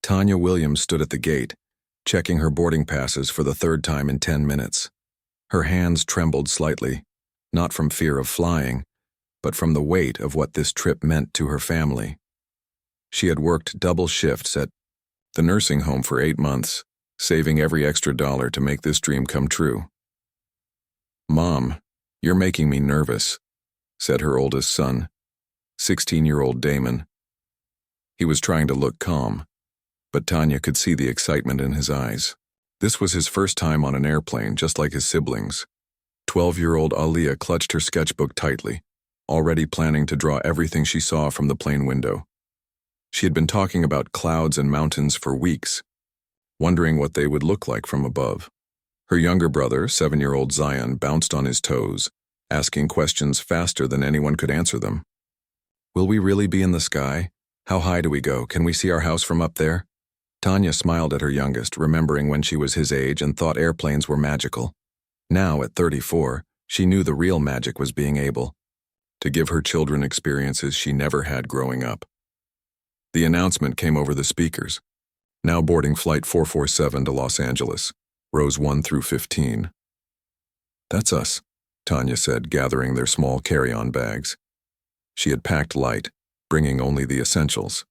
Tanya Williams stood at the gate, checking her boarding passes for the third time in 10 minutes. Her hands trembled slightly, not from fear of flying, but from the weight of what this trip meant to her family. She had worked double shifts at the nursing home for 8 months, saving every extra dollar to make this dream come true. "Mom, you're making me nervous," said her oldest son, 16-year-old Damon. He was trying to look calm, but Tanya could see the excitement in his eyes. This was his first time on an airplane, just like his siblings. 12-year-old Aaliyah clutched her sketchbook tightly, already planning to draw everything she saw from the plane window. She had been talking about clouds and mountains for weeks, wondering what they would look like from above. Her younger brother, 7-year-old Zion, bounced on his toes, asking questions faster than anyone could answer them. "Will we really be in the sky? How high do we go? Can we see our house from up there?" Tanya smiled at her youngest, remembering when she was his age and thought airplanes were magical. Now, at 34, she knew the real magic was being able to give her children experiences she never had growing up. The announcement came over the speakers. "Now boarding Flight 447 to Los Angeles, rows 1 through 15. "That's us," Tanya said, gathering their small carry-on bags. She had packed light, bringing only the essentials.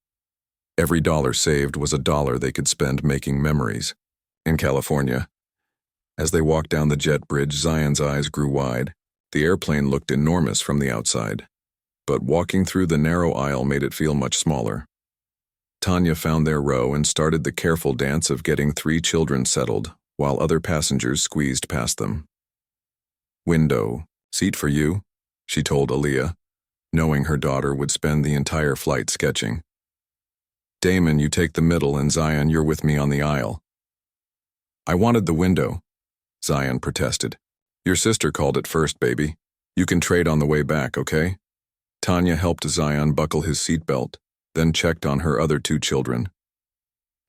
Every dollar saved was a dollar they could spend making memories. In California, as they walked down the jet bridge, Zion's eyes grew wide. The airplane looked enormous from the outside, but walking through the narrow aisle made it feel much smaller. Tanya found their row and started the careful dance of getting 3 children settled, while other passengers squeezed past them. "Window, seat for you," she told Aaliyah, knowing her daughter would spend the entire flight sketching. "Damon, you take the middle, and Zion, you're with me on the aisle." "I wanted the window," Zion protested. "Your sister called it first, baby. You can trade on the way back, okay?" Tanya helped Zion buckle his seatbelt, then checked on her other 2 children.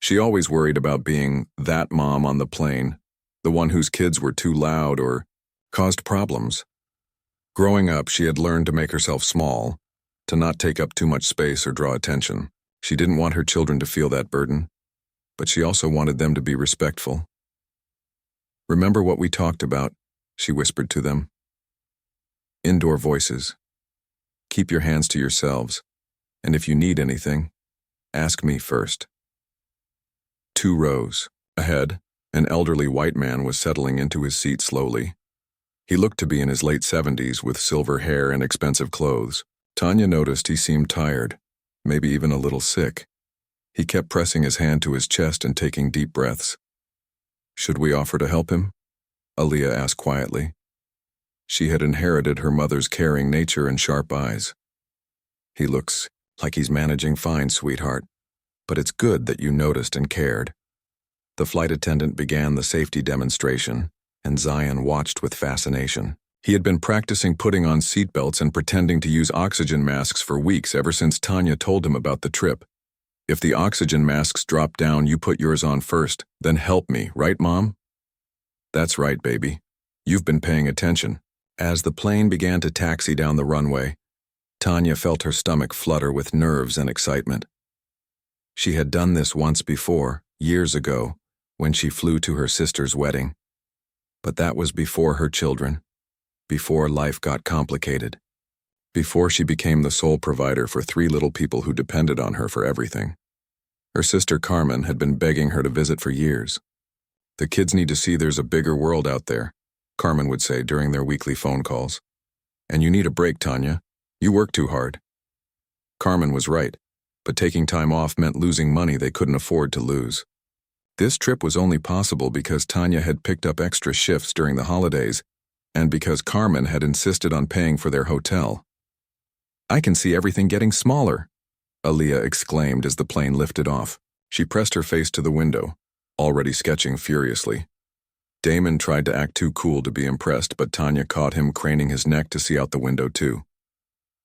She always worried about being that mom on the plane, the one whose kids were too loud or caused problems. Growing up, she had learned to make herself small, to not take up too much space or draw attention. She didn't want her children to feel that burden, but she also wanted them to be respectful. "Remember what we talked about," she whispered to them. "Indoor voices. Keep your hands to yourselves, and if you need anything, ask me first." 2 rows ahead, an elderly white man was settling into his seat slowly. He looked to be in his late 70s with silver hair and expensive clothes. Tanya noticed he seemed tired, maybe even a little sick. He kept pressing his hand to his chest and taking deep breaths. "Should we offer to help him?" Aaliyah asked quietly. She had inherited her mother's caring nature and sharp eyes. "He looks like he's managing fine, sweetheart, but it's good that you noticed and cared." The flight attendant began the safety demonstration, and Zion watched with fascination. He had been practicing putting on seatbelts and pretending to use oxygen masks for weeks ever since Tanya told him about the trip. "If the oxygen masks drop down, you put yours on first, then help me, right, Mom?" "That's right, baby. You've been paying attention." As the plane began to taxi down the runway, Tanya felt her stomach flutter with nerves and excitement. She had done this once before, years ago, when she flew to her sister's wedding. But that was before her children, before life got complicated, before she became the sole provider for 3 little people who depended on her for everything. Her sister Carmen had been begging her to visit for years. "The kids need to see there's a bigger world out there," Carmen would say during their weekly phone calls. "And you need a break, Tanya. You work too hard." Carmen was right, but taking time off meant losing money they couldn't afford to lose. This trip was only possible because Tanya had picked up extra shifts during the holidays, and because Carmen had insisted on paying for their hotel. "I can see everything getting smaller," Aaliyah exclaimed as the plane lifted off. She pressed her face to the window, already sketching furiously. Damon tried to act too cool to be impressed, but Tanya caught him craning his neck to see out the window too.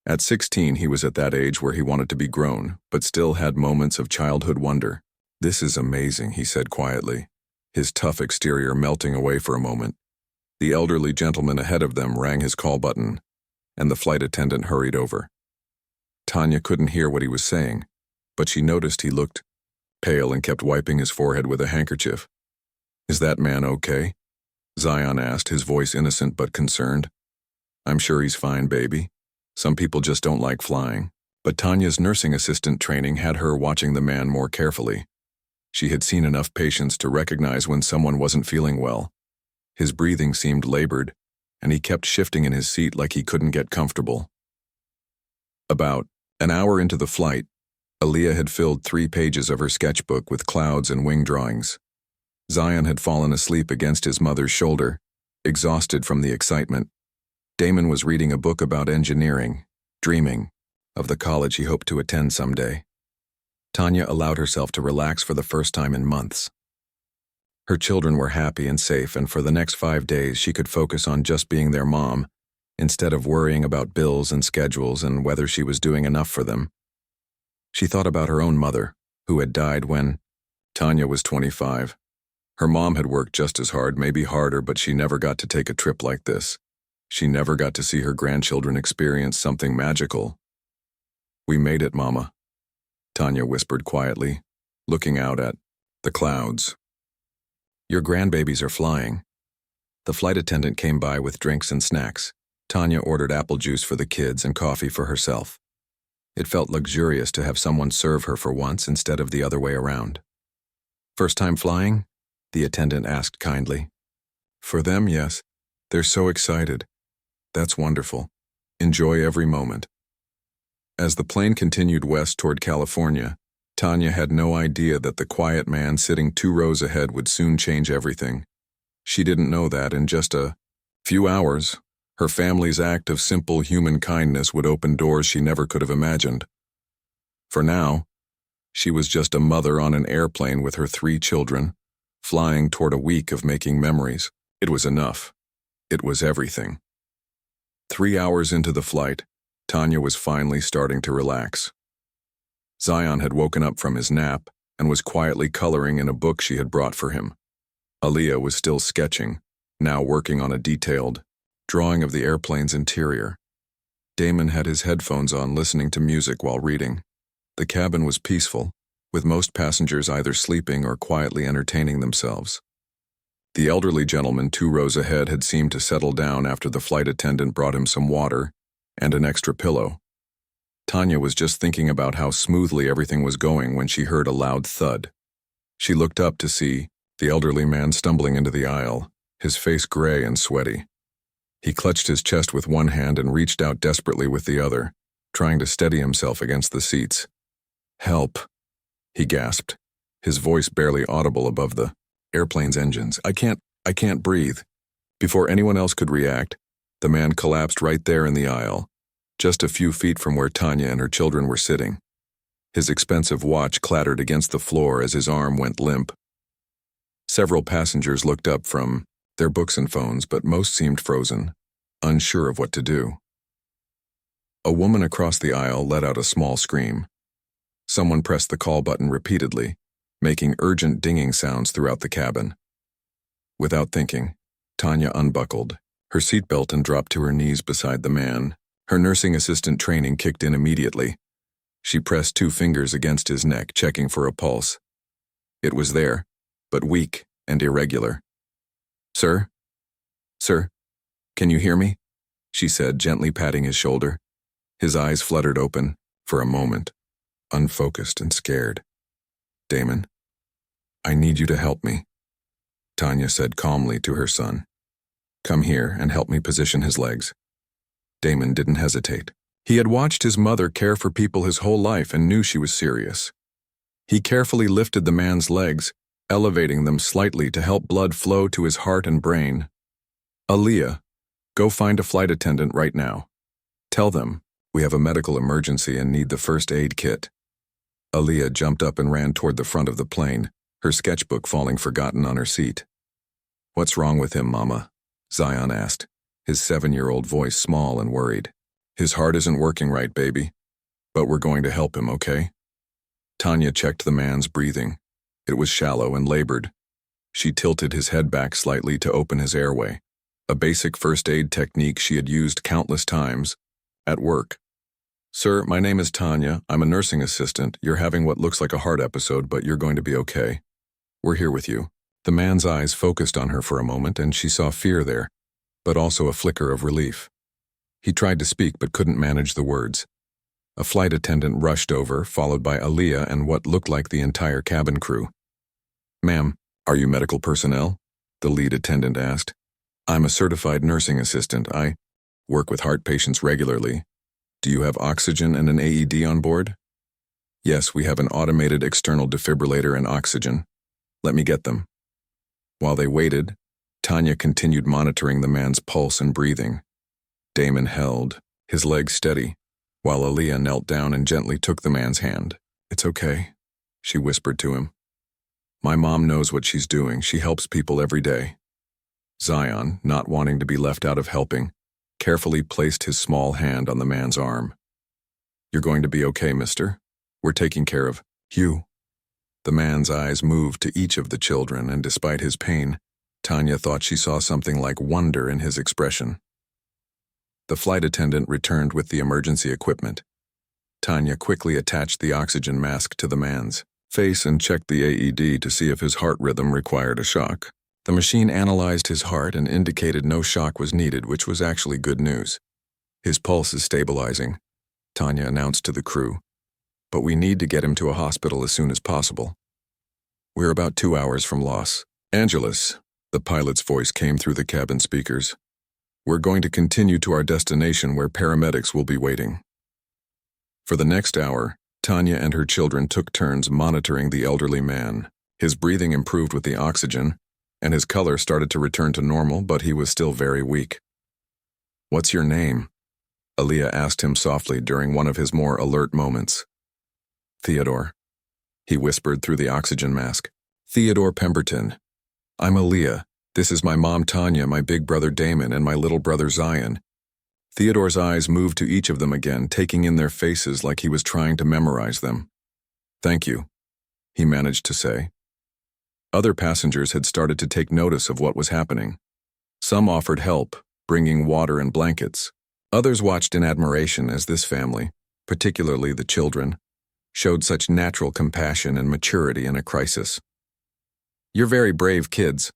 At 16, he was at that age where he wanted to be grown, but still had moments of childhood wonder. "This is amazing," he said quietly, his tough exterior melting away for a moment. The elderly gentleman ahead of them rang his call button, and the flight attendant hurried over. Tanya couldn't hear what he was saying, but she noticed he looked pale and kept wiping his forehead with a handkerchief. "Is that man okay?" Zion asked, his voice innocent but concerned. "I'm sure he's fine, baby. Some people just don't like flying." But Tanya's nursing assistant training had her watching the man more carefully. She had seen enough patients to recognize when someone wasn't feeling well. His breathing seemed labored, and he kept shifting in his seat like he couldn't get comfortable. About an hour into the flight, Aaliyah had filled 3 pages of her sketchbook with clouds and wing drawings. Zion had fallen asleep against his mother's shoulder, exhausted from the excitement. Damon was reading a book about engineering, dreaming of the college he hoped to attend someday. Tanya allowed herself to relax for the first time in months. Her children were happy and safe, and for the next 5 days she could focus on just being their mom, instead of worrying about bills and schedules and whether she was doing enough for them. She thought about her own mother, who had died when Tanya was 25. Her mom had worked just as hard, maybe harder, but she never got to take a trip like this. She never got to see her grandchildren experience something magical. "We made it, Mama," Tanya whispered quietly, looking out at the clouds. "Your grandbabies are flying." The flight attendant came by with drinks and snacks. Tanya ordered apple juice for the kids and coffee for herself. It felt luxurious to have someone serve her for once instead of the other way around. "First time flying?" the attendant asked kindly. "For them, yes. They're so excited." "That's wonderful. Enjoy every moment." As the plane continued west toward California, Tanya had no idea that the quiet man sitting 2 rows ahead would soon change everything. She didn't know that in just a few hours, her family's act of simple human kindness would open doors she never could have imagined. For now, she was just a mother on an airplane with her 3 children, flying toward a week of making memories. It was enough. It was everything. 3 hours into the flight, Tanya was finally starting to relax. Zion had woken up from his nap and was quietly coloring in a book she had brought for him. Aaliyah was still sketching, now working on a detailed drawing of the airplane's interior. Damon had his headphones on, listening to music while reading. The cabin was peaceful, with most passengers either sleeping or quietly entertaining themselves. The elderly gentleman 2 rows ahead had seemed to settle down after the flight attendant brought him some water and an extra pillow. Tanya was just thinking about how smoothly everything was going when she heard a loud thud. She looked up to see the elderly man stumbling into the aisle, his face gray and sweaty. He clutched his chest with one hand and reached out desperately with the other, trying to steady himself against the seats. "Help," he gasped, his voice barely audible above the airplane's engines. I can't breathe." Before anyone else could react, the man collapsed right there in the aisle, just a few feet from where Tanya and her children were sitting. His expensive watch clattered against the floor as his arm went limp. Several passengers looked up from their books and phones, but most seemed frozen, unsure of what to do. A woman across the aisle let out a small scream. Someone pressed the call button repeatedly, making urgent dinging sounds throughout the cabin. Without thinking, Tanya unbuckled her seatbelt and dropped to her knees beside the man. Her nursing assistant training kicked in immediately. She pressed 2 fingers against his neck, checking for a pulse. It was there, but weak and irregular. "Sir? Sir, can you hear me?" she said, gently patting his shoulder. His eyes fluttered open, for a moment, unfocused and scared. "Damon, I need you to help me," Tanya said calmly to her son. "Come here and help me position his legs." Damon didn't hesitate. He had watched his mother care for people his whole life and knew she was serious. He carefully lifted the man's legs, elevating them slightly to help blood flow to his heart and brain. "Aaliyah, go find a flight attendant right now. Tell them we have a medical emergency and need the first aid kit." Aaliyah jumped up and ran toward the front of the plane, her sketchbook falling forgotten on her seat. "What's wrong with him, Mama?" Zion asked, his 7-year-old voice small and worried. "His heart isn't working right, baby. But we're going to help him, okay?" Tanya checked the man's breathing. It was shallow and labored. She tilted his head back slightly to open his airway, a basic first aid technique she had used countless times at work. Sir, my name is Tanya. I'm a nursing assistant. You're having what looks like a heart episode, but you're going to be okay. We're here with you. The man's eyes focused on her for a moment, and she saw fear there, but also a flicker of relief. He tried to speak but couldn't manage the words. A flight attendant rushed over, followed by Aaliyah and what looked like the entire cabin crew. Ma'am, are you medical personnel? The lead attendant asked. I'm a certified nursing assistant. I work with heart patients regularly. Do you have oxygen and an AED on board? Yes, we have an automated external defibrillator and oxygen. Let me get them. While they waited, Tanya continued monitoring the man's pulse and breathing. Damon held, his legs steady, while Aaliyah knelt down and gently took the man's hand. It's okay, she whispered to him. My mom knows what she's doing. She helps people every day. Zion, not wanting to be left out of helping, carefully placed his small hand on the man's arm. You're going to be okay, mister. We're taking care of you. The man's eyes moved to each of the children, and despite his pain, Tanya thought she saw something like wonder in his expression. The flight attendant returned with the emergency equipment. Tanya quickly attached the oxygen mask to the man's face and checked the AED to see if his heart rhythm required a shock. The machine analyzed his heart and indicated no shock was needed, which was actually good news. His pulse is stabilizing, Tanya announced to the crew, but we need to get him to a hospital as soon as possible. We're about 2 hours from Los Angeles, the pilot's voice came through the cabin speakers. We're going to continue to our destination where paramedics will be waiting. For the next hour, Tanya and her children took turns monitoring the elderly man. His breathing improved with the oxygen, and his color started to return to normal, but he was still very weak. What's your name? Aaliyah asked him softly during one of his more alert moments. Theodore, he whispered through the oxygen mask. Theodore Pemberton. I'm Aaliyah. This is my mom Tanya, my big brother Damon, and my little brother Zion. Theodore's eyes moved to each of them again, taking in their faces like he was trying to memorize them. Thank you, he managed to say. Other passengers had started to take notice of what was happening. Some offered help, bringing water and blankets. Others watched in admiration as this family, particularly the children, showed such natural compassion and maturity in a crisis. You're very brave kids,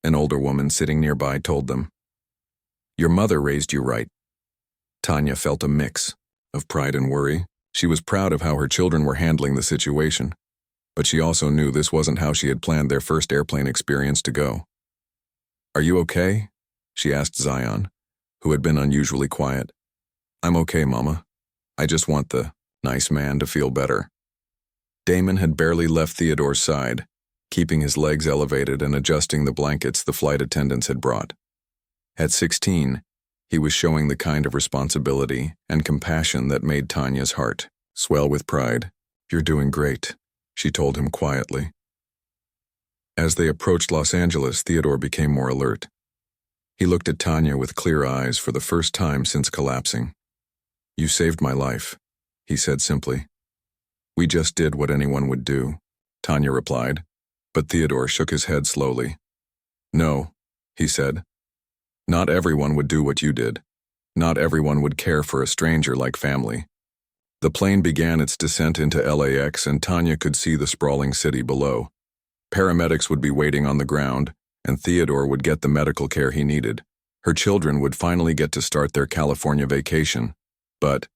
an older woman sitting nearby told them. Your mother raised you right. Tanya felt a mix of pride and worry. She was proud of how her children were handling the situation, but she also knew this wasn't how she had planned their first airplane experience to go. Are you okay? She asked Zion, who had been unusually quiet. I'm okay, Mama. I just want the nice man to feel better. Damon had barely left Theodore's side, keeping his legs elevated and adjusting the blankets the flight attendants had brought. At 16, he was showing the kind of responsibility and compassion that made Tanya's heart swell with pride. You're doing great, she told him quietly. As they approached Los Angeles, Theodore became more alert. He looked at Tanya with clear eyes for the first time since collapsing. You saved my life, he said simply. We just did what anyone would do, Tanya replied, but Theodore shook his head slowly. No, he said. Not everyone would do what you did. Not everyone would care for a stranger like family. The plane began its descent into LAX, and Tanya could see the sprawling city below. Paramedics would be waiting on the ground, and Theodore would get the medical care he needed. Her children would finally get to start their California vacation. But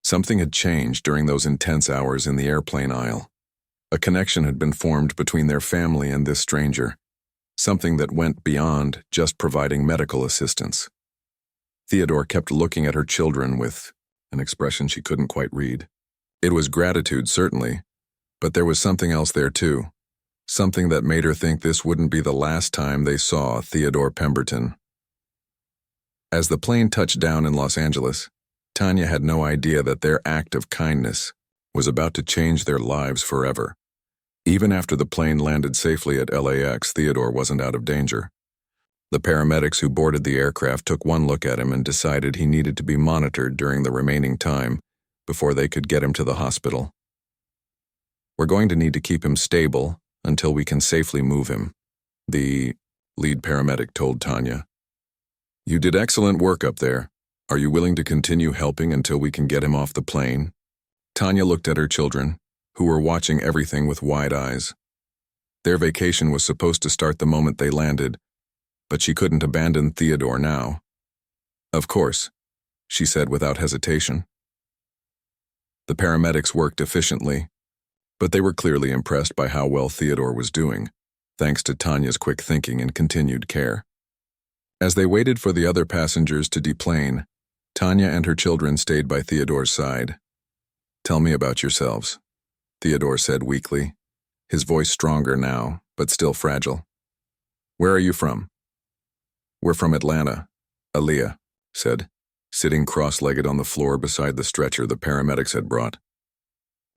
something had changed during those intense hours in the airplane aisle. A connection had been formed between their family and this stranger, something that went beyond just providing medical assistance. Theodore kept looking at her children with an expression she couldn't quite read. It was gratitude, certainly, but there was something else there too, something that made her think this wouldn't be the last time they saw Theodore Pemberton. As the plane touched down in Los Angeles, Tanya had no idea that their act of kindness was about to change their lives forever. Even after the plane landed safely at LAX, Theodore wasn't out of danger. The paramedics who boarded the aircraft took one look at him and decided he needed to be monitored during the remaining time before they could get him to the hospital. We're going to need to keep him stable until we can safely move him, the lead paramedic told Tanya. You did excellent work up there, Are you willing to continue helping until we can get him off the plane? Tanya looked at her children, who were watching everything with wide eyes. Their vacation was supposed to start the moment they landed, but she couldn't abandon Theodore now. Of course, she said without hesitation. The paramedics worked efficiently, but they were clearly impressed by how well Theodore was doing, thanks to Tanya's quick thinking and continued care. As they waited for the other passengers to deplane, Tanya and her children stayed by Theodore's side. "Tell me about yourselves," Theodore said weakly, his voice stronger now, but still fragile. "Where are you from?" "We're from Atlanta," Aaliyah said, sitting cross-legged on the floor beside the stretcher the paramedics had brought.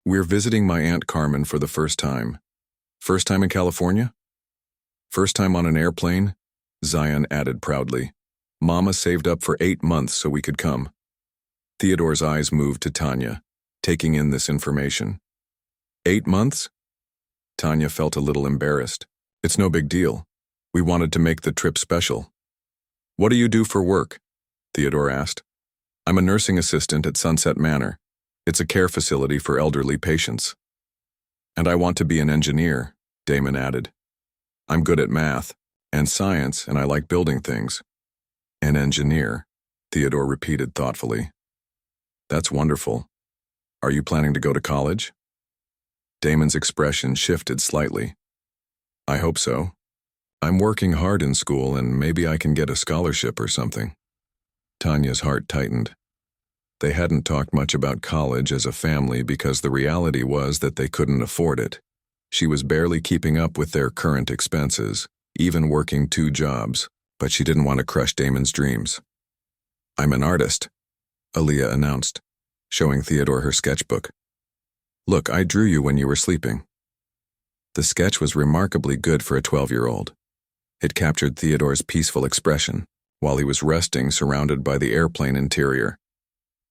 "We're visiting my Aunt Carmen for the first time." "First time in California?" "First time on an airplane," Zion added proudly. "Mama saved up for 8 months so we could come." Theodore's eyes moved to Tanya, taking in this information. 8 months? Tanya felt a little embarrassed. "It's no big deal. We wanted to make the trip special." "What do you do for work?" Theodore asked. "I'm a nursing assistant at Sunset Manor. It's a care facility for elderly patients." "And I want to be an engineer," Damon added. "I'm good at math and science, and I like building things." "An engineer," Theodore repeated thoughtfully. "That's wonderful. Are you planning to go to college?" Damon's expression shifted slightly. "I hope so. I'm working hard in school, and maybe I can get a scholarship or something." Tanya's heart tightened. They hadn't talked much about college as a family because the reality was that they couldn't afford it. She was barely keeping up with their current expenses, even working 2 jobs, but she didn't want to crush Damon's dreams. "I'm an artist," Aaliyah announced, showing Theodore her sketchbook. "Look, I drew you when you were sleeping." The sketch was remarkably good for a 12-year-old. It captured Theodore's peaceful expression while he was resting surrounded by the airplane interior.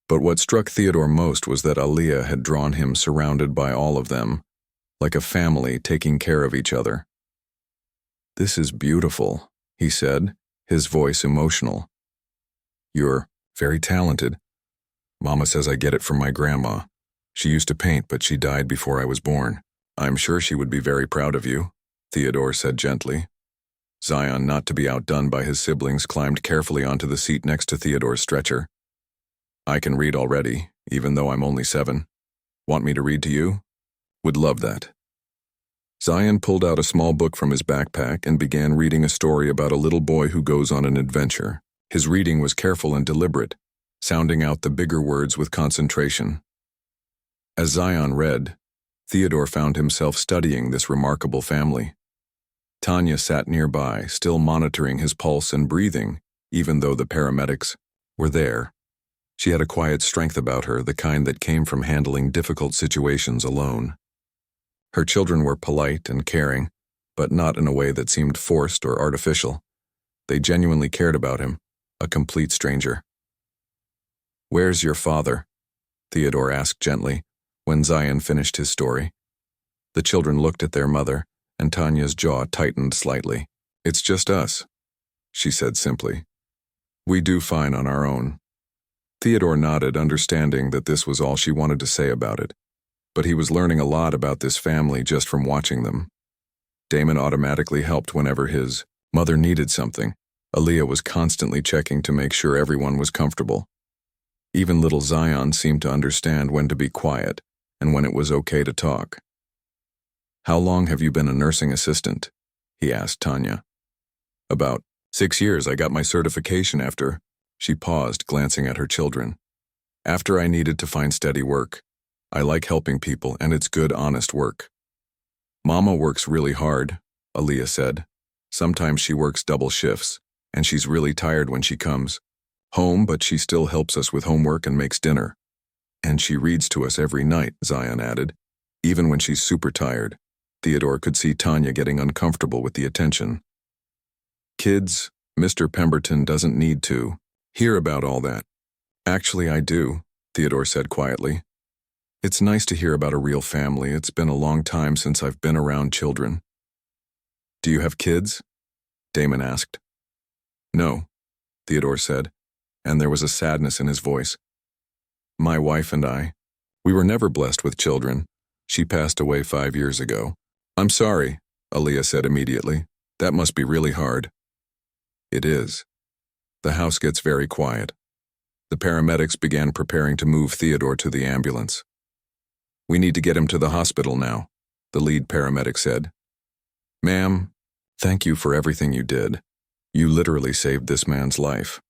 But what struck Theodore most was that Aaliyah had drawn him surrounded by all of them, like a family taking care of each other. "This is beautiful," he said, his voice emotional. "You're very talented. Mama says I get it from my grandma. She used to paint, but she died before I was born. I'm sure she would be very proud of you," Theodore said gently. Zion, not to be outdone by his siblings, climbed carefully onto the seat next to Theodore's stretcher. "I can read already, even though I'm only 7. Want me to read to you?" "Would love that." Zion pulled out a small book from his backpack and began reading a story about a little boy who goes on an adventure. His reading was careful and deliberate, sounding out the bigger words with concentration. As Zion read, Theodore found himself studying this remarkable family. Tanya sat nearby, still monitoring his pulse and breathing, even though the paramedics were there. She had a quiet strength about her, the kind that came from handling difficult situations alone. Her children were polite and caring, but not in a way that seemed forced or artificial. They genuinely cared about him, a complete stranger. "Where's your father?" Theodore asked gently, when Zion finished his story. The children looked at their mother, and Tanya's jaw tightened slightly. "It's just us," she said simply. "We do fine on our own." Theodore nodded, understanding that this was all she wanted to say about it, but he was learning a lot about this family just from watching them. Damon automatically helped whenever his mother needed something. Aaliyah was constantly checking to make sure everyone was comfortable. Even little Zion seemed to understand when to be quiet and when it was okay to talk. "How long have you been a nursing assistant?" he asked Tanya. "About 6 years. I got my certification after." She paused, glancing at her children. "After I needed to find steady work. I like helping people, and it's good, honest work." "Mama works really hard," Aaliyah said. "Sometimes she works double shifts, and she's really tired when she comes home, but she still helps us with homework and makes dinner. And she reads to us every night," Zion added, "even when she's super tired." Theodore could see Tanya getting uncomfortable with the attention. "Kids, Mr. Pemberton doesn't need to hear about all that." "Actually, I do," Theodore said quietly. "It's nice to hear about a real family. It's been a long time since I've been around children." "Do you have kids?" Damon asked. "No," Theodore said, and there was a sadness in his voice. My wife and I, we were never blessed with children. She passed away 5 years ago. I'm sorry, Aaliyah said immediately. That must be really hard. It is. The house gets very quiet. The paramedics began preparing to move Theodore to the ambulance. We need to get him to the hospital now, the lead paramedic said. Ma'am, thank you for everything you did. You literally saved this man's life.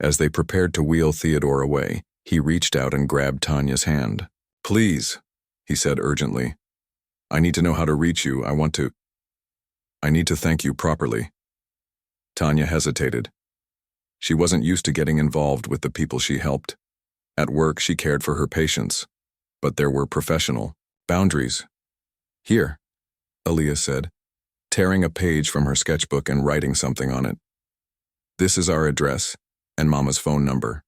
As they prepared to wheel Theodore away, he reached out and grabbed Tanya's hand. Please, he said urgently. I need to know how to reach you. I need to thank you properly. Tanya hesitated. She wasn't used to getting involved with the people she helped. At work, she cared for her patients, but there were professional boundaries. Here, Aaliyah said, tearing a page from her sketchbook and writing something on it. This is our address and Mama's phone number.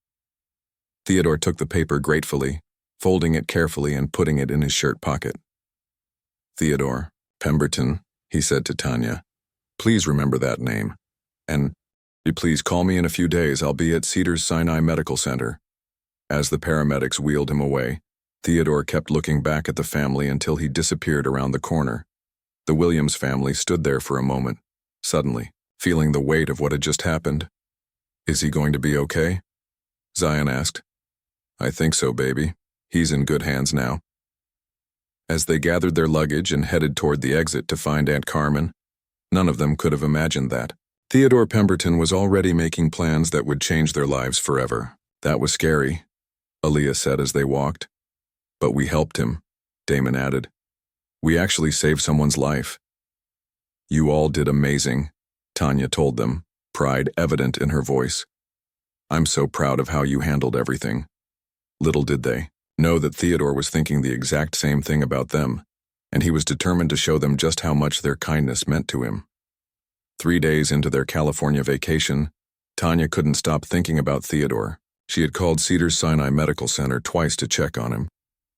Theodore took the paper gratefully, folding it carefully and putting it in his shirt pocket. Theodore Pemberton, he said to Tanya, please remember that name. And please call me in a few days. I'll be at Cedars-Sinai Medical Center. As the paramedics wheeled him away, Theodore kept looking back at the family until he disappeared around the corner. The Williams family stood there for a moment, suddenly, feeling the weight of what had just happened. Is he going to be okay? Zion asked. I think so, baby. He's in good hands now. As they gathered their luggage and headed toward the exit to find Aunt Carmen, none of them could have imagined that. Theodore Pemberton was already making plans that would change their lives forever. That was scary, Aaliyah said as they walked. But we helped him, Damon added. We actually saved someone's life. You all did amazing, Tanya told them, pride evident in her voice. I'm so proud of how you handled everything. Little did they know that Theodore was thinking the exact same thing about them, and he was determined to show them just how much their kindness meant to him. 3 days into their California vacation, Tanya couldn't stop thinking about Theodore. She had called Cedars-Sinai Medical Center twice to check on him,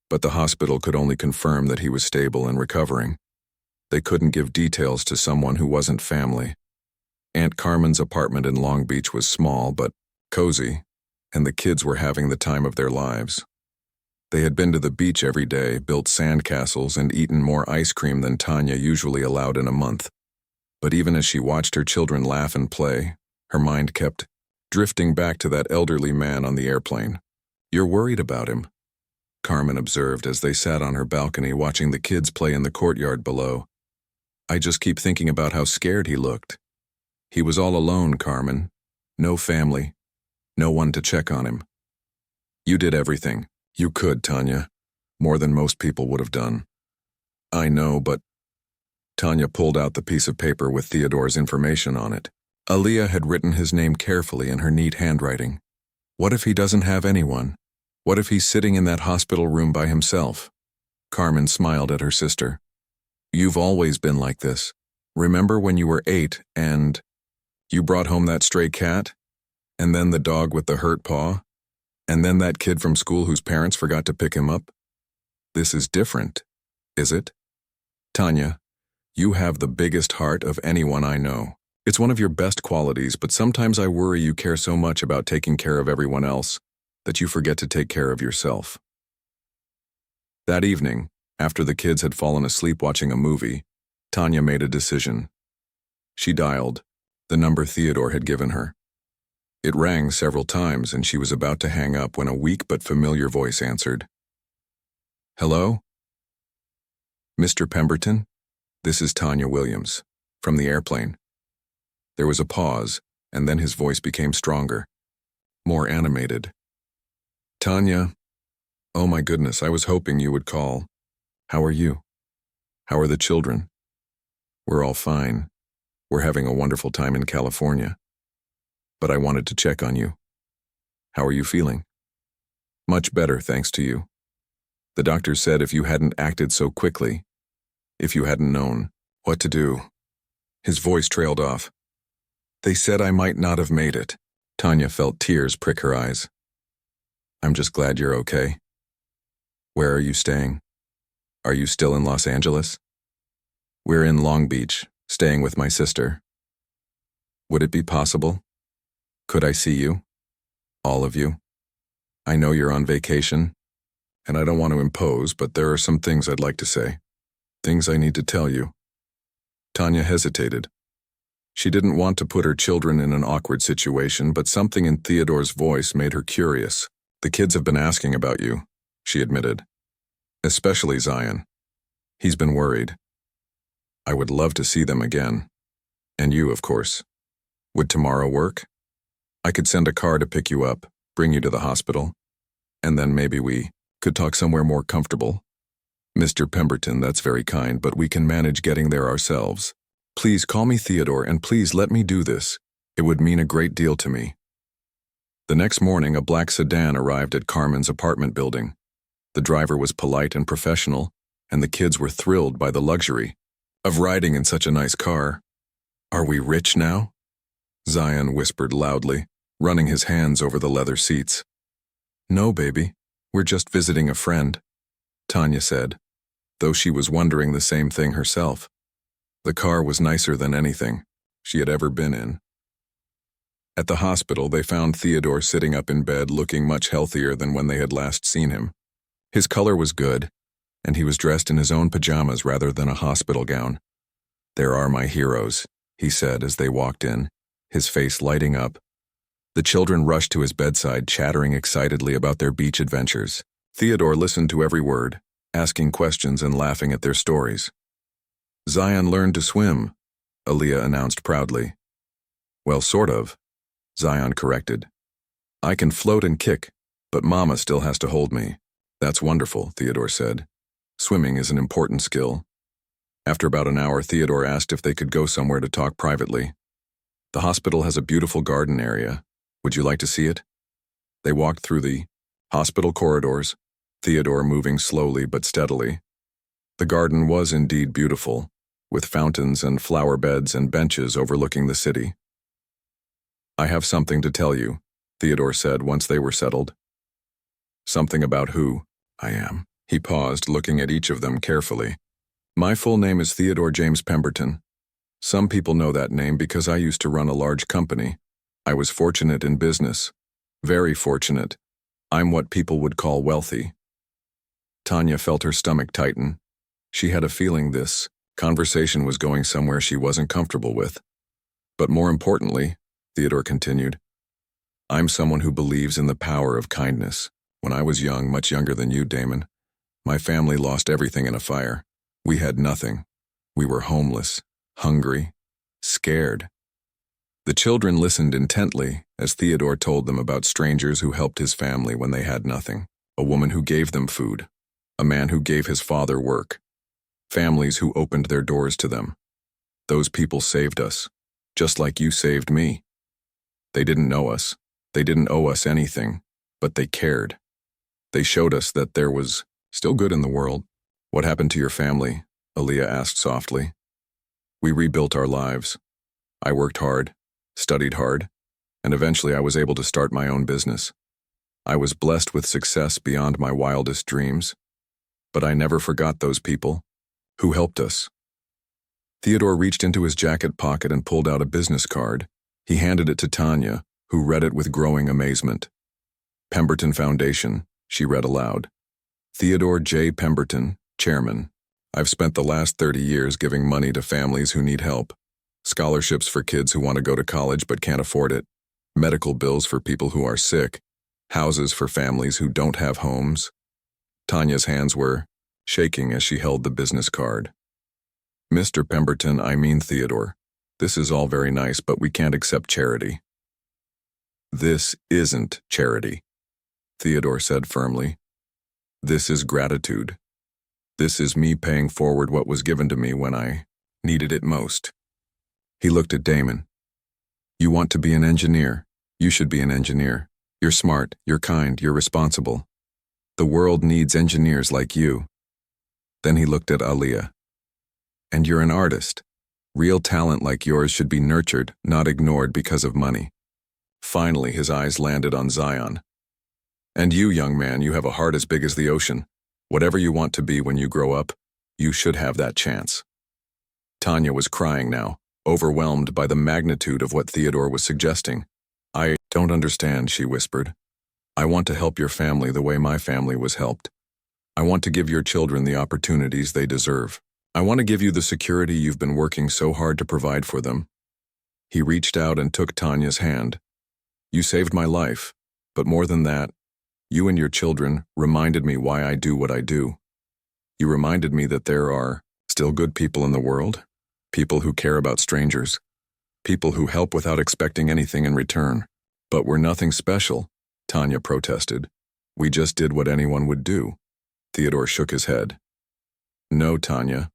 but the hospital could only confirm that he was stable and recovering. They couldn't give details to someone who wasn't family. Aunt Carmen's apartment in Long Beach was small but cozy, and the kids were having the time of their lives. They had been to the beach every day, built sandcastles, and eaten more ice cream than Tanya usually allowed in a month. But even as she watched her children laugh and play, her mind kept drifting back to that elderly man on the airplane. You're worried about him, Carmen observed as they sat on her balcony watching the kids play in the courtyard below. I just keep thinking about how scared he looked. He was all alone, Carmen. No family. No one to check on him. You did everything you could, Tanya. More than most people would have done. I know, but... Tanya pulled out the piece of paper with Theodore's information on it. Aaliyah had written his name carefully in her neat handwriting. What if he doesn't have anyone? What if he's sitting in that hospital room by himself? Carmen smiled at her sister. You've always been like this. Remember when you were 8 and you brought home that stray cat? And then the dog with the hurt paw? And then that kid from school whose parents forgot to pick him up? This is different, is it? Tanya, you have the biggest heart of anyone I know. It's one of your best qualities, but sometimes I worry you care so much about taking care of everyone else that you forget to take care of yourself. That evening, after the kids had fallen asleep watching a movie, Tanya made a decision. She dialed the number Theodore had given her. It rang several times, and she was about to hang up when a weak but familiar voice answered. Hello? Mr. Pemberton? This is Tanya Williams, from the airplane. There was a pause, and then his voice became stronger, more animated. Tanya, oh my goodness, I was hoping you would call. How are you? How are the children? We're all fine. We're having a wonderful time in California. But I wanted to check on you. How are you feeling? Much better, thanks to you. The doctor said if you hadn't acted so quickly, if you hadn't known what to do. His voice trailed off. They said I might not have made it. Tanya felt tears prick her eyes. I'm just glad you're okay. Where are you staying? Are you still in Los Angeles? We're in Long Beach, staying with my sister. Would it be possible? Could I see you? All of you. I know you're on vacation, and I don't want to impose, but there are some things I'd like to say. Things I need to tell you. Tanya hesitated. She didn't want to put her children in an awkward situation, but something in Theodore's voice made her curious. The kids have been asking about you, she admitted. Especially Zion. He's been worried. I would love to see them again. And you, of course. Would tomorrow work? I could send a car to pick you up, bring you to the hospital, and then maybe we could talk somewhere more comfortable. Mr. Pemberton, that's very kind, but we can manage getting there ourselves. Please call me Theodore, and please let me do this. It would mean a great deal to me. The next morning, a black sedan arrived at Carmen's apartment building. The driver was polite and professional, and the kids were thrilled by the luxury of riding in such a nice car. Are we rich now? Zion whispered loudly, running his hands over the leather seats. No, baby, we're just visiting a friend, Tanya said, though she was wondering the same thing herself. The car was nicer than anything she had ever been in. At the hospital, they found Theodore sitting up in bed looking much healthier than when they had last seen him. His color was good, and he was dressed in his own pajamas rather than a hospital gown. There are my heroes, he said as they walked in, his face lighting up. The children rushed to his bedside, chattering excitedly about their beach adventures. Theodore listened to every word, asking questions and laughing at their stories. Zion learned to swim, Aaliyah announced proudly. Well, sort of, Zion corrected. I can float and kick, but Mama still has to hold me. That's wonderful, Theodore said. Swimming is an important skill. After about an hour, Theodore asked if they could go somewhere to talk privately. The hospital has a beautiful garden area. Would you like to see it? They walked through the hospital corridors, Theodore moving slowly but steadily. The garden was indeed beautiful, with fountains and flower beds and benches overlooking the city. I have something to tell you, Theodore said once they were settled. Something about who I am. He paused, looking at each of them carefully. My full name is Theodore James Pemberton. Some people know that name because I used to run a large company. I was fortunate in business. Very fortunate. I'm what people would call wealthy. Tanya felt her stomach tighten. She had a feeling this conversation was going somewhere she wasn't comfortable with. But more importantly, Theodore continued, I'm someone who believes in the power of kindness. When I was young, much younger than you, Damon, my family lost everything in a fire. We had nothing. We were homeless, hungry, scared. The children listened intently as Theodore told them about strangers who helped his family when they had nothing, a woman who gave them food, a man who gave his father work, families who opened their doors to them. Those people saved us, just like you saved me. They didn't know us. They didn't owe us anything, but they cared. They showed us that there was still good in the world. What happened to your family? Aaliyah asked softly. We rebuilt our lives. I worked hard, studied hard, and eventually I was able to start my own business. I was blessed with success beyond my wildest dreams, but I never forgot those people who helped us. Theodore reached into his jacket pocket and pulled out a business card. He handed it to Tanya, who read it with growing amazement. Pemberton Foundation, she read aloud. Theodore J. Pemberton, Chairman. I've spent the last 30 years giving money to families who need help. Scholarships for kids who want to go to college but can't afford it. Medical bills for people who are sick. Houses for families who don't have homes. Tanya's hands were shaking as she held the business card. Mr. Pemberton, I mean Theodore. This is all very nice, but we can't accept charity. This isn't charity, Theodore said firmly. This is gratitude. This is me paying forward what was given to me when I needed it most. He looked at Damon. You want to be an engineer. You should be an engineer. You're smart, you're kind, you're responsible. The world needs engineers like you. Then he looked at Aaliyah. And you're an artist. Real talent like yours should be nurtured, not ignored because of money. Finally, his eyes landed on Zion. And you, young man, you have a heart as big as the ocean. Whatever you want to be when you grow up, you should have that chance. Tanya was crying now, overwhelmed by the magnitude of what Theodore was suggesting. I don't Don't understand, she whispered. I want to help your family the way my family was helped. I want to give your children the opportunities they deserve. I want to give you the security you've been working so hard to provide for them. He reached out and took Tanya's hand. You saved my life, but more than that, you and your children reminded me why I do what I do. You reminded me that there are still good people in the world, people who care about strangers, people who help without expecting anything in return. But we're nothing special, Tanya protested. We just did what anyone would do. Theodore shook his head. No, Tanya.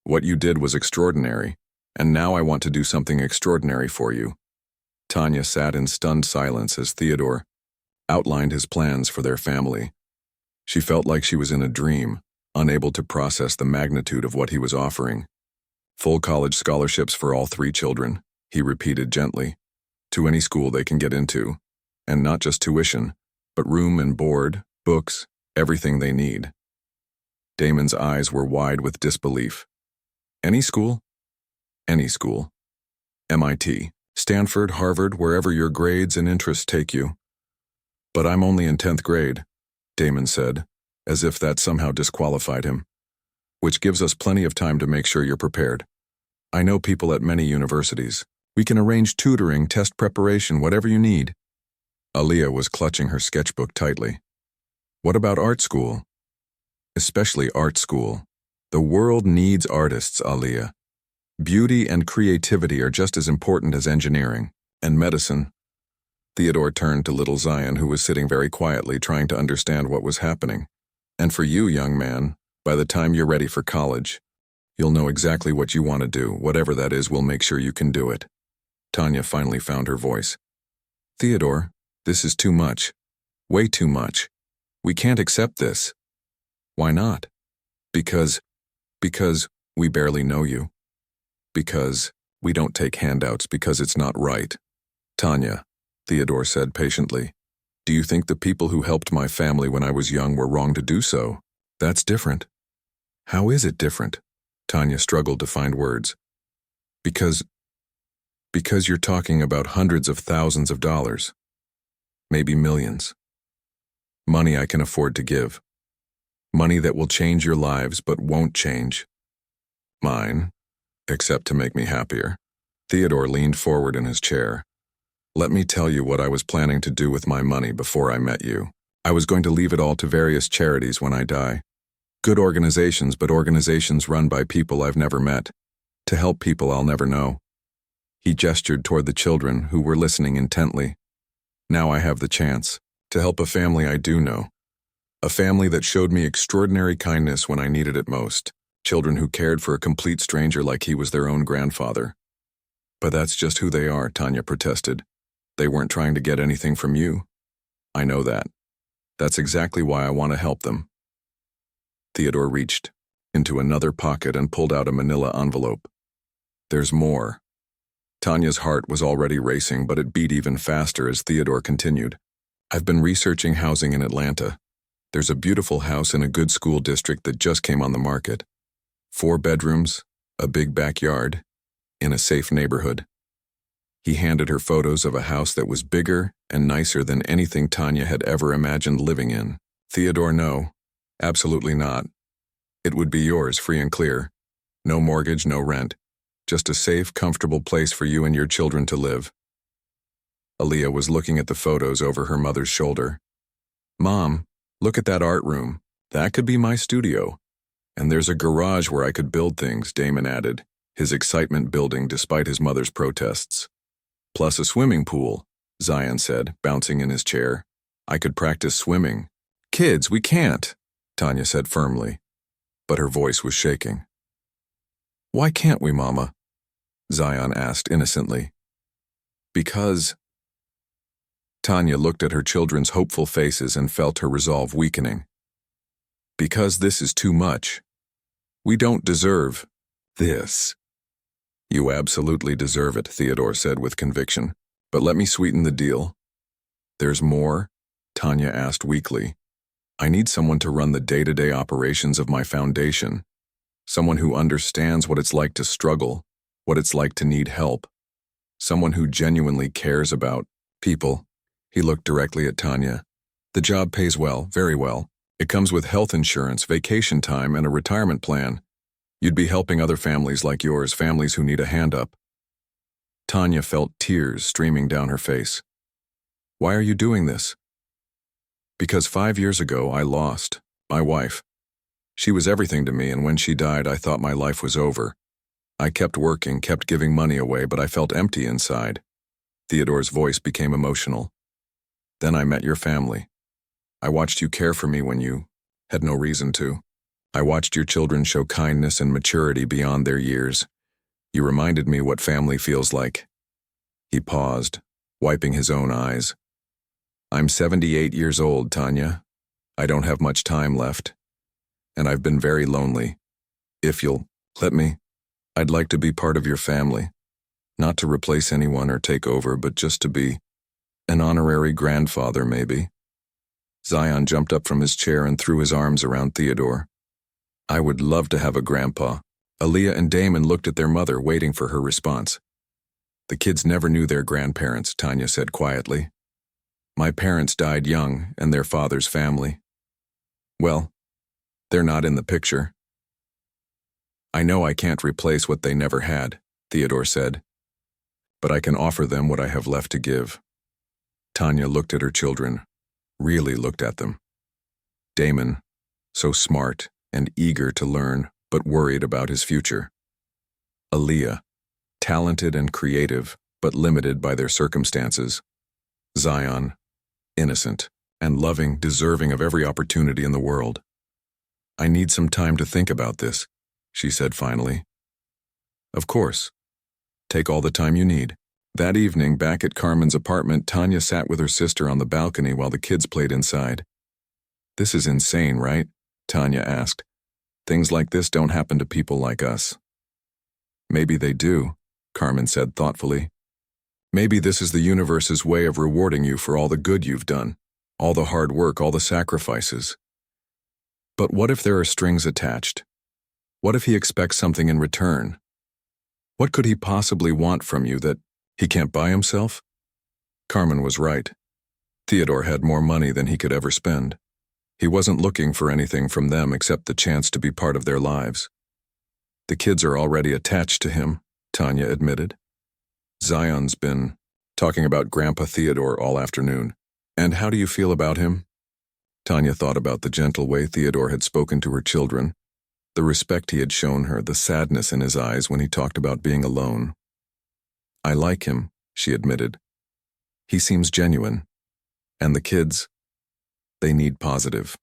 What you did was extraordinary, and now I want to do something extraordinary for you. Tanya sat in stunned silence as Theodore outlined his plans for their family. She felt like she was in a dream, unable to process the magnitude of what he was offering. Full college scholarships for all 3 children, he repeated gently, to any school they can get into, and not just tuition, but room and board, books, everything they need. Damon's eyes were wide with disbelief. Any school? Any school. MIT, Stanford, Harvard, wherever your grades and interests take you. But I'm only in 10th grade, Damon said, as if that somehow disqualified him. Which gives us plenty of time to make sure you're prepared. I know people at many universities. We can arrange tutoring, test preparation, whatever you need. Aaliyah was clutching her sketchbook tightly. What about art school? Especially art school. The world needs artists, Aaliyah. Beauty and creativity are just as important as engineering and medicine. Theodore turned to little Zion, who was sitting very quietly trying to understand what was happening. And for you, young man, by the time you're ready for college, you'll know exactly what you want to do. Whatever that is, we'll make sure you can do it. Tanya finally found her voice. Theodore, this is too much. Way too much. We can't accept this. Why not? Because we barely know you. Because we don't take handouts because it's not right. Tanya, Theodore said patiently, do you think the people who helped my family when I was young were wrong to do so? That's different. How is it different? Tanya struggled to find words. Because you're talking about hundreds of thousands of dollars. Maybe millions. Money I can afford to give. Money that will change your lives but won't change mine, except to make me happier. Theodore leaned forward in his chair. Let me tell you what I was planning to do with my money before I met you. I was going to leave it all to various charities when I die. Good organizations, but organizations run by people I've never met, to help people I'll never know. He gestured toward the children who were listening intently. Now I have the chance to help a family I do know. A family that showed me extraordinary kindness when I needed it most. Children who cared for a complete stranger like he was their own grandfather. But that's just who they are, Tanya protested. They weren't trying to get anything from you. I know that. That's exactly why I want to help them. Theodore reached into another pocket and pulled out a manila envelope. There's more. Tanya's heart was already racing, but it beat even faster as Theodore continued. I've been researching housing in Atlanta. There's a beautiful house in a good school district that just came on the market. 4 bedrooms, a big backyard, in a safe neighborhood. He handed her photos of a house that was bigger and nicer than anything Tanya had ever imagined living in. Theodore, no, absolutely not. It would be yours, free and clear. No mortgage, no rent. Just a safe, comfortable place for you and your children to live. Aaliyah was looking at the photos over her mother's shoulder. Mom, look at that art room. That could be my studio. And there's a garage where I could build things, Damon added, his excitement building despite his mother's protests. Plus a swimming pool, Zion said, bouncing in his chair. I could practice swimming. Kids, we can't, Tanya said firmly, but her voice was shaking. Why can't we, Mama? Zion asked innocently. Because... Tanya looked at her children's hopeful faces and felt her resolve weakening. Because this is too much. We don't deserve this. You absolutely deserve it, Theodore said with conviction. But let me sweeten the deal. There's more? Tanya asked weakly. I need someone to run the day-to-day operations of my foundation. Someone who understands what it's like to struggle, what it's like to need help. Someone who genuinely cares about people. He looked directly at Tanya. The job pays well, very well. It comes with health insurance, vacation time, and a retirement plan. You'd be helping other families like yours, families who need a hand up. Tanya felt tears streaming down her face. Why are you doing this? Because 5 years ago I lost my wife. She was everything to me, and when she died I thought my life was over. I kept working, kept giving money away, but I felt empty inside. Theodore's voice became emotional. Then I met your family. I watched you care for me when you had no reason to. I watched your children show kindness and maturity beyond their years. You reminded me what family feels like. He paused, wiping his own eyes. I'm 78 years old, Tanya. I don't have much time left. And I've been very lonely. If you'll let me, I'd like to be part of your family. Not to replace anyone or take over, but just to be an honorary grandfather, maybe. Zion jumped up from his chair and threw his arms around Theodore. I would love to have a grandpa. Aaliyah and Damon looked at their mother, waiting for her response. The kids never knew their grandparents, Tanya said quietly. My parents died young, and their father's family. Well, they're not in the picture. I know I can't replace what they never had, Theodore said. But I can offer them what I have left to give. Tanya looked at her children, really looked at them. Damon, so smart and eager to learn, but worried about his future. Aaliyah, talented and creative, but limited by their circumstances. Zion, innocent and loving, deserving of every opportunity in the world. I need some time to think about this, she said finally. Of course. Take all the time you need. That evening, back at Carmen's apartment, Tanya sat with her sister on the balcony while the kids played inside. This is insane, right? Tanya asked. Things like this don't happen to people like us. Maybe they do, Carmen said thoughtfully. Maybe this is the universe's way of rewarding you for all the good you've done, all the hard work, all the sacrifices. But what if there are strings attached? What if he expects something in return? What could he possibly want from you that he can't buy himself? Carmen was right. Theodore had more money than he could ever spend. He wasn't looking for anything from them except the chance to be part of their lives. The kids are already attached to him, Tanya admitted. Zion's been talking about Grandpa Theodore all afternoon. And how do you feel about him? Tanya thought about the gentle way Theodore had spoken to her children, the respect he had shown her, the sadness in his eyes when he talked about being alone. I like him, she admitted. He seems genuine. And the kids, they need positive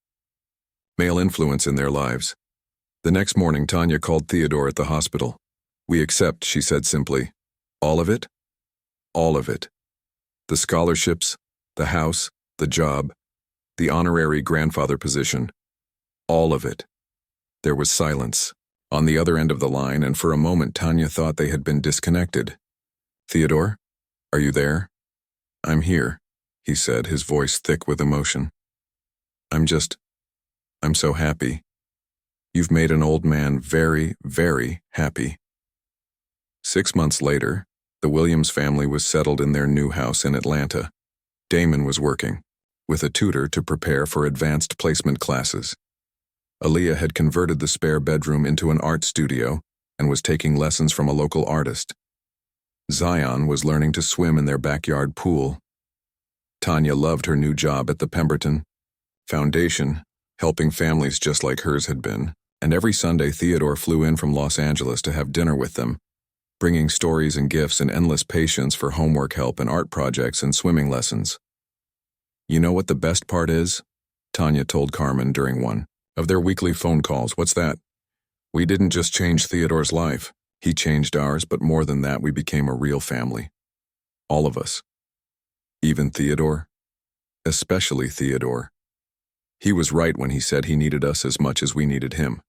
male influence in their lives. The next morning, Tanya called Theodore at the hospital. We accept, she said simply. All of it? All of it. The scholarships, the house, the job, the honorary grandfather position. All of it. There was silence on the other end of the line, and for a moment Tanya thought they had been disconnected. Theodore, are you there? I'm here, he said, his voice thick with emotion. I'm so happy. You've made an old man very, very happy. 6 months later, the Williams family was settled in their new house in Atlanta. Damon was working, with a tutor to prepare for advanced placement classes. Aaliyah had converted the spare bedroom into an art studio and was taking lessons from a local artist. Zion was learning to swim in their backyard pool. Tanya loved her new job at the Pemberton Foundation, helping families just like hers had been, and every Sunday Theodore flew in from Los Angeles to have dinner with them, bringing stories and gifts and endless patience for homework help and art projects and swimming lessons. You know what the best part is? Tanya told Carmen during one of their weekly phone calls. What's that? We didn't just change Theodore's life. He changed ours, but more than that, we became a real family. All of us. Even Theodore. Especially Theodore. He was right when he said he needed us as much as we needed him.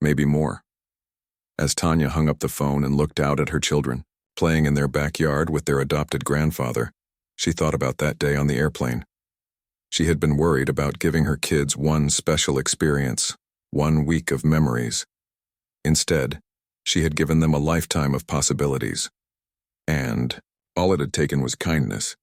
Maybe more. As Tanya hung up the phone and looked out at her children, playing in their backyard with their adopted grandfather, she thought about that day on the airplane. She had been worried about giving her kids one special experience, 1 week of memories. Instead, she had given them a lifetime of possibilities. And all it had taken was kindness,